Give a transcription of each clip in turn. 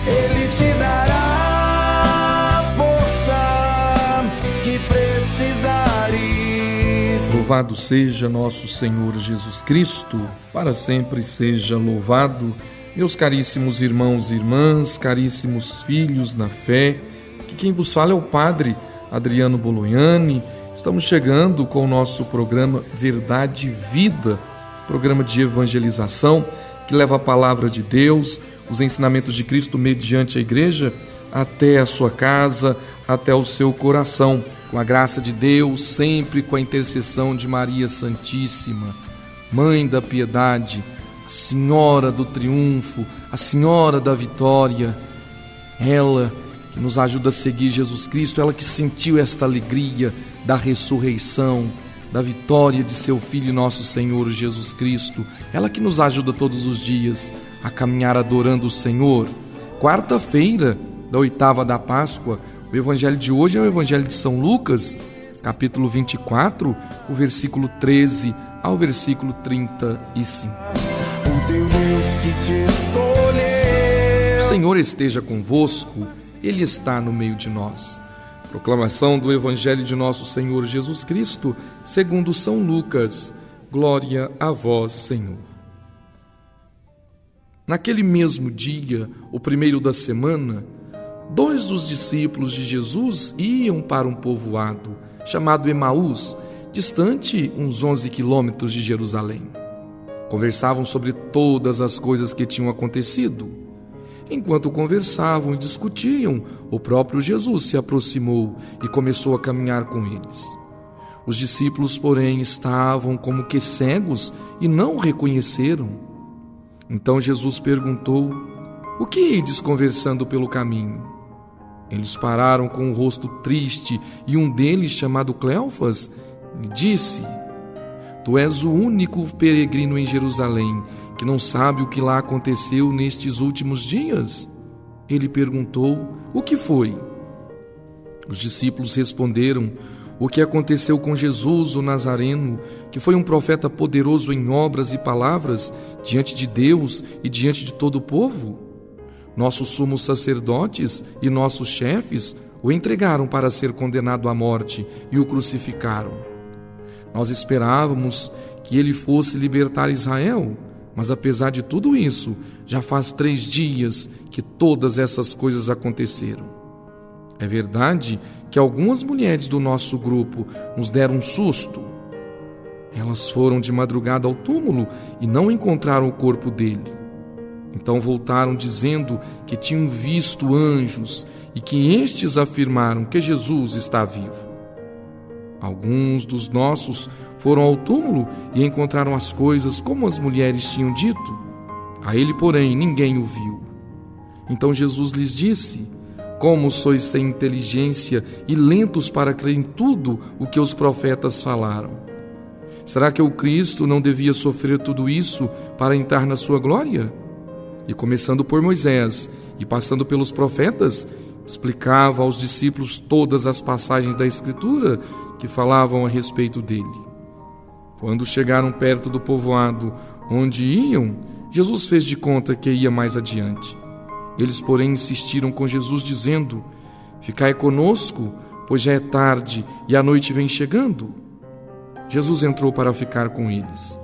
Ele te dará a força que precisares. Louvado seja nosso Senhor Jesus Cristo, para sempre seja louvado. Meus caríssimos irmãos e irmãs, caríssimos filhos na fé, que quem vos fala é o Padre Adriano Bolognani. Estamos chegando com o nosso programa Verdade e Vida, programa de evangelização que leva a palavra de Deus, os ensinamentos de Cristo mediante a igreja, até a sua casa, até o seu coração, com a graça de Deus, sempre com a intercessão de Maria Santíssima, Mãe da Piedade, a Senhora do Triunfo, a Senhora da Vitória, ela que nos ajuda a seguir Jesus Cristo, ela que sentiu esta alegria da ressurreição, da vitória de seu Filho nosso Senhor Jesus Cristo, ela que nos ajuda todos os dias a caminhar adorando o Senhor. Quarta-feira da oitava da Páscoa, o evangelho de hoje é o evangelho de São Lucas, capítulo 24, o versículo 13 ao versículo 35. O teu Deus que te escolheu. O Senhor esteja convosco, Ele está no meio de nós. Proclamação do Evangelho de nosso Senhor Jesus Cristo, segundo São Lucas. Glória a vós, Senhor. Naquele mesmo dia, o primeiro da semana, 2 dos discípulos de Jesus iam para um povoado chamado Emaús, distante uns 11 quilômetros de Jerusalém. Conversavam sobre todas as coisas que tinham acontecido. Enquanto conversavam e discutiam, o próprio Jesus se aproximou e começou a caminhar com eles. Os discípulos, porém, estavam como que cegos e não o reconheceram. Então Jesus perguntou: "O que ides conversando pelo caminho?" Eles pararam com o rosto triste e um deles, chamado Cleofas, lhe disse: "Tu és o único peregrino em Jerusalém que não sabe o que lá aconteceu nestes últimos dias?" Ele perguntou: "O que foi?" Os discípulos responderam: "O que aconteceu com Jesus, o Nazareno, que foi um profeta poderoso em obras e palavras diante de Deus e diante de todo o povo. Nossos sumos sacerdotes e nossos chefes o entregaram para ser condenado à morte e o crucificaram. Nós esperávamos que ele fosse libertar Israel, mas apesar de tudo isso, já faz 3 dias que todas essas coisas aconteceram. É verdade que algumas mulheres do nosso grupo nos deram um susto. Elas foram de madrugada ao túmulo e não encontraram o corpo dele. Então voltaram dizendo que tinham visto anjos e que estes afirmaram que Jesus está vivo. Alguns dos nossos foram ao túmulo e encontraram as coisas como as mulheres tinham dito. A ele, porém, ninguém o viu." Então Jesus lhes disse: "Como sois sem inteligência e lentos para crer em tudo o que os profetas falaram? Será que o Cristo não devia sofrer tudo isso para entrar na sua glória?" E começando por Moisés e passando pelos profetas, explicava aos discípulos todas as passagens da Escritura que falavam a respeito dele. Quando chegaram perto do povoado onde iam, Jesus fez de conta que ia mais adiante. Eles, porém, insistiram com Jesus, dizendo: "Ficai conosco, pois já é tarde e a noite vem chegando." Jesus entrou para ficar com eles.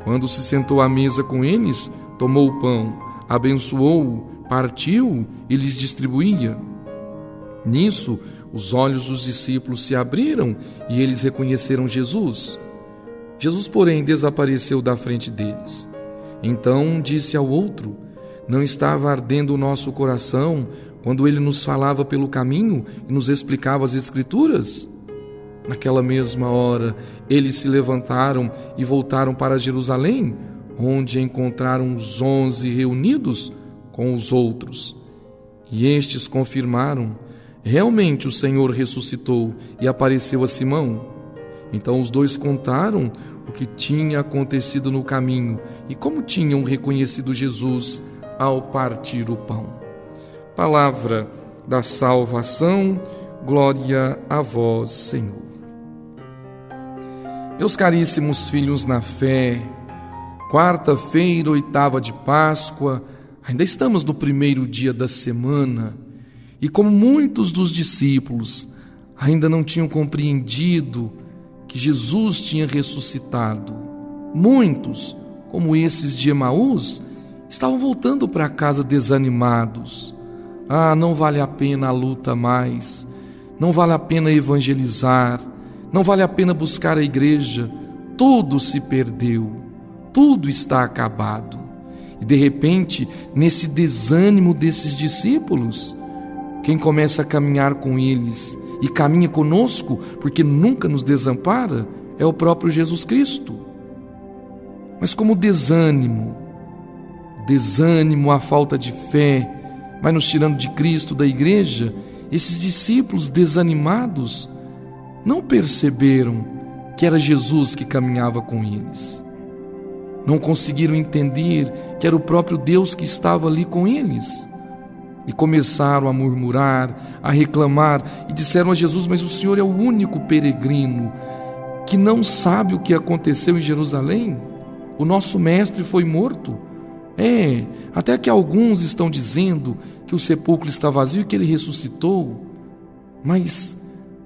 Quando se sentou à mesa com eles, tomou o pão, abençoou-o, partiu e lhes distribuía. Nisso, os olhos dos discípulos se abriram e eles reconheceram Jesus. Jesus, porém, desapareceu da frente deles. Então disse ao outro: "Não estava ardendo o nosso coração quando ele nos falava pelo caminho e nos explicava as Escrituras?" Naquela mesma hora, eles se levantaram e voltaram para Jerusalém, onde encontraram os 11 reunidos com os outros. E estes confirmaram: "Realmente o Senhor ressuscitou e apareceu a Simão." Então os 2 contaram o que tinha acontecido no caminho e como tinham reconhecido Jesus ao partir o pão. Palavra da salvação, glória a vós, Senhor. Meus caríssimos filhos na fé, quarta-feira, oitava de Páscoa, Ainda estamos no primeiro dia da semana e, como muitos dos discípulos ainda não tinham compreendido que Jesus tinha ressuscitado, muitos, como esses de Emaús, estavam voltando para casa desanimados. Não vale a pena a luta mais, não vale a pena evangelizar, não vale a pena buscar a igreja, tudo se perdeu, tudo está acabado. E de repente, nesse desânimo desses discípulos, quem começa a caminhar com eles e caminha conosco, porque nunca nos desampara, é o próprio Jesus Cristo. Mas como desânimo, a falta de fé, vai nos tirando de Cristo, da igreja, esses discípulos desanimados não perceberam que era Jesus que caminhava com eles. Não conseguiram entender que era o próprio Deus que estava ali com eles. E começaram a murmurar, a reclamar, e disseram a Jesus: mas o Senhor é o único peregrino que não sabe o que aconteceu em Jerusalém? O nosso mestre foi morto. Até que alguns estão dizendo que o sepulcro está vazio e que ele ressuscitou. Mas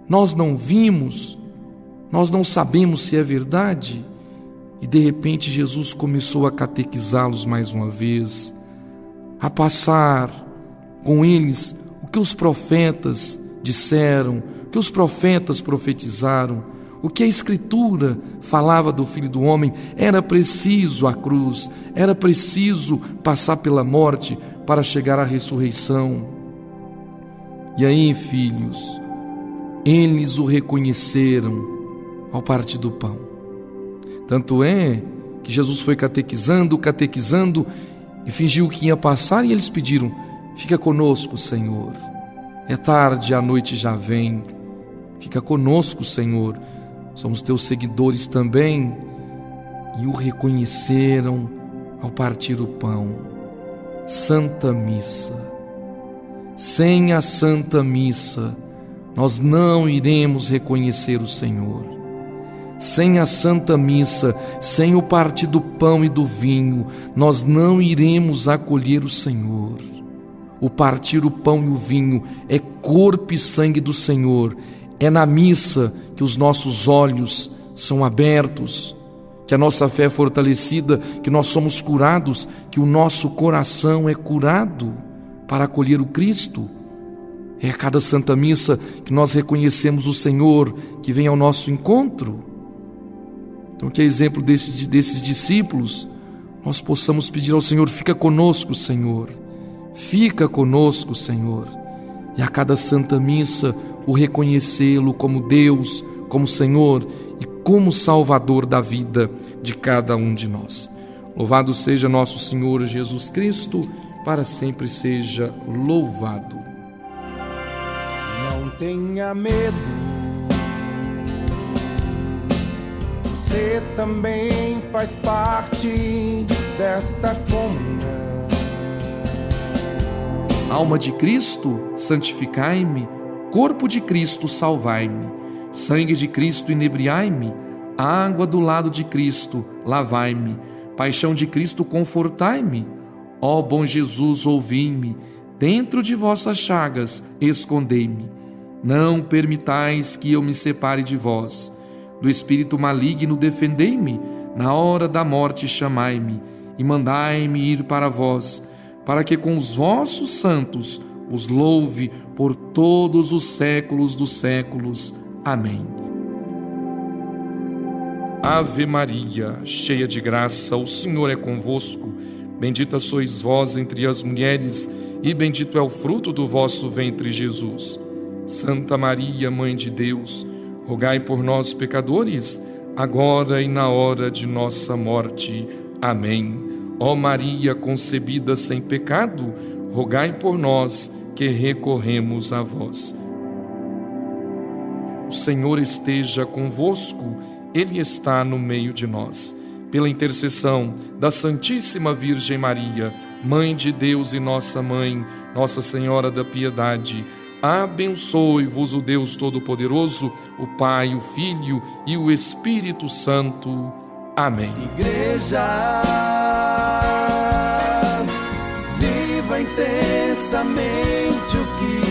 nós não vimos, nós não sabemos se é verdade. E de repente Jesus começou a catequizá-los mais uma vez, a passar com eles o que os profetas disseram, o que os profetas profetizaram, o que a Escritura falava do Filho do Homem. Era preciso a cruz, era preciso passar pela morte para chegar à ressurreição. E aí, filhos, eles o reconheceram ao partir do pão. Tanto é que Jesus foi catequizando e fingiu que ia passar, e eles pediram: fica conosco, Senhor. É tarde, a noite já vem. Fica conosco, Senhor. Somos teus seguidores também. E o reconheceram ao partir o pão. Santa Missa. Sem a Santa Missa, nós não iremos reconhecer o Senhor. Sem a Santa Missa, sem o partir do pão e do vinho, nós não iremos acolher o Senhor. O partir o pão e o vinho é corpo e sangue do Senhor. É na missa que os nossos olhos são abertos, que a nossa fé é fortalecida, que nós somos curados, que o nosso coração é curado para acolher o Cristo. É a cada Santa Missa que nós reconhecemos o Senhor que vem ao nosso encontro. Então, que a exemplo desses discípulos, nós possamos pedir ao Senhor: fica conosco, Senhor. Fica conosco, Senhor. E a cada Santa Missa, o reconhecê-lo como Deus, como Senhor e como Salvador da vida de cada um de nós. Louvado seja nosso Senhor Jesus Cristo, para sempre seja louvado. Não tenha medo, você também faz parte desta comunhão. Alma de Cristo, santificai-me. Corpo de Cristo, salvai-me. Sangue de Cristo, inebriai-me. Água do lado de Cristo, lavai-me. Paixão de Cristo, confortai-me. Ó bom Jesus, ouvi-me. Dentro de vossas chagas, escondei-me. Não permitais que eu me separe de vós. Do espírito maligno, defendei-me. Na hora da morte, chamai-me. E mandai-me ir para vós, para que com os vossos santos os louve por todos os séculos dos séculos. Amém. Ave Maria, cheia de graça, o Senhor é convosco. Bendita sois vós entre as mulheres, e bendito é o fruto do vosso ventre, Jesus. Santa Maria, Mãe de Deus, rogai por nós, pecadores, agora e na hora de nossa morte. Amém. Ó Maria concebida sem pecado, rogai por nós que recorremos a vós. O Senhor esteja convosco, Ele está no meio de nós. Pela intercessão da Santíssima Virgem Maria, Mãe de Deus e nossa Mãe, Nossa Senhora da Piedade, abençoe-vos o Deus Todo-Poderoso, o Pai, o Filho e o Espírito Santo. Amém. Igreja intensamente o que